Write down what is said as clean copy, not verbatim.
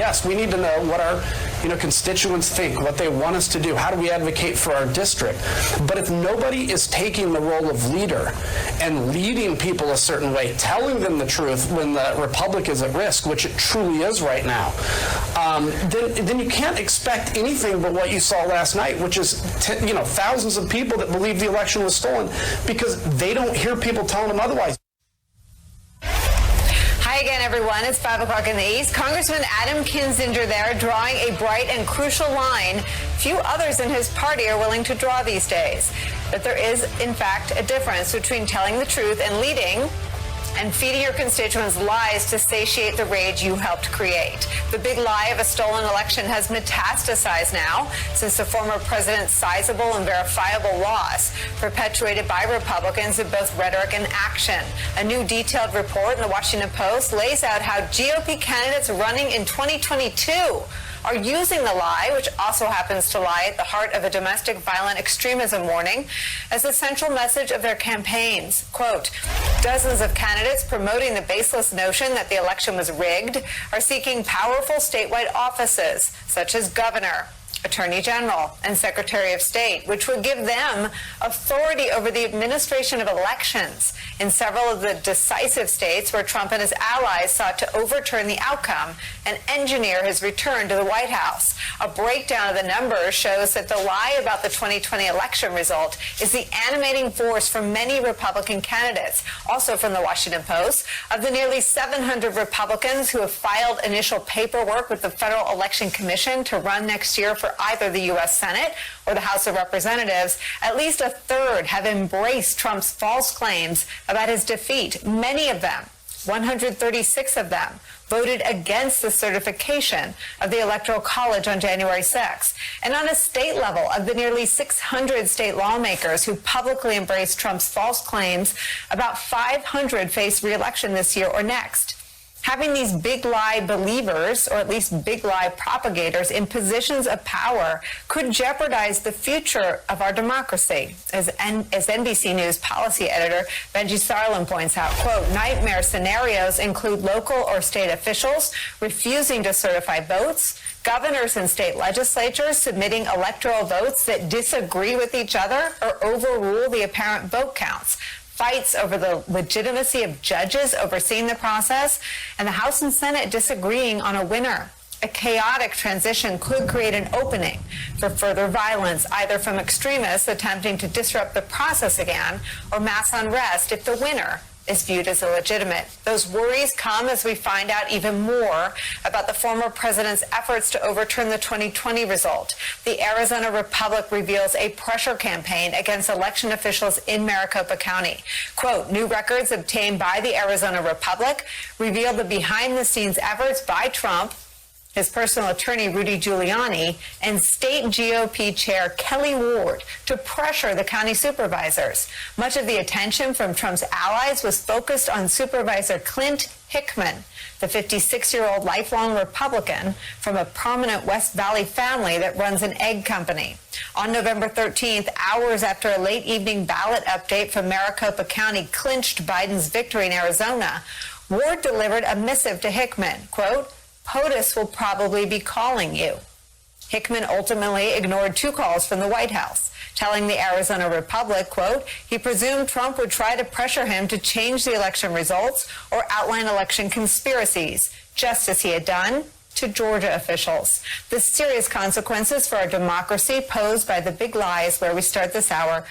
yes, we need to know what our constituents think, what they want us to do, how do we advocate for our district. But if nobody is taking the role of leader and leading people a certain way, telling them the truth when the republic is at risk, which it truly is right now, then you can't expect anything but what you saw last night, which is thousands of people that believe the election was stolen because they don't hear people telling them otherwise. Hi again, everyone. It's 5 o'clock in the East. Congressman Adam Kinzinger there drawing a bright and crucial line few others in his party are willing to draw these days. But there is, in fact, a difference between telling the truth and leading and feeding your constituents lies to satiate the rage you helped create. The big lie of a stolen election has metastasized now since the former president's sizable and verifiable loss, perpetuated by Republicans in both rhetoric and action. A new detailed report in the Washington Post lays out how GOP candidates running in 2022 are using the lie, which also happens to lie at the heart of a domestic violent extremism warning, as the central message of their campaigns. Quote, dozens of candidates promoting the baseless notion that the election was rigged are seeking powerful statewide offices, such as governor, Attorney General, and Secretary of State, which would give them authority over the administration of elections in several of the decisive states where Trump and his allies sought to overturn the outcome and engineer his return to the White House. A breakdown of the numbers shows that the lie about the 2020 election result is the animating force for many Republican candidates. Also from the Washington Post, of the nearly 700 Republicans who have filed initial paperwork with the Federal Election Commission to run next year for either the U.S. Senate or the House of Representatives, at least a third have embraced Trump's false claims about his defeat. Many of them, 136 of them, voted against the certification of the Electoral College on January 6. And on a state level, of the nearly 600 state lawmakers who publicly embraced Trump's false claims, about 500 face re-election this year or next. Having these big lie believers, or at least big lie propagators, in positions of power could jeopardize the future of our democracy. As NBC News policy editor Benji Sarlin points out, quote, nightmare scenarios include local or state officials refusing to certify votes, governors and state legislatures submitting electoral votes that disagree with each other or overrule the apparent vote counts, fights over the legitimacy of judges overseeing the process, and the House and Senate disagreeing on a winner. A chaotic transition could create an opening for further violence, either from extremists attempting to disrupt the process again or mass unrest if the winner is viewed as illegitimate. Those worries come as we find out even more about the former president's efforts to overturn the 2020 result. The Arizona Republic reveals a pressure campaign against election officials in Maricopa County. Quote, new records obtained by the Arizona Republic reveal the behind-the-scenes efforts by Trump, his personal attorney, Rudy Giuliani, and state GOP chair Kelly Ward to pressure the county supervisors. Much of the attention from Trump's allies was focused on Supervisor Clint Hickman, the 56-year-old lifelong Republican from a prominent West Valley family that runs an egg company. On November 13th, hours after a late evening ballot update from Maricopa County clinched Biden's victory in Arizona, Ward delivered a missive to Hickman, quote, POTUS will probably be calling you. Hickman ultimately ignored two calls from the White House, telling the Arizona Republic, quote, he presumed Trump would try to pressure him to change the election results or outline election conspiracies, just as he had done to Georgia officials. The serious consequences for our democracy posed by the big lie is where we start this hour.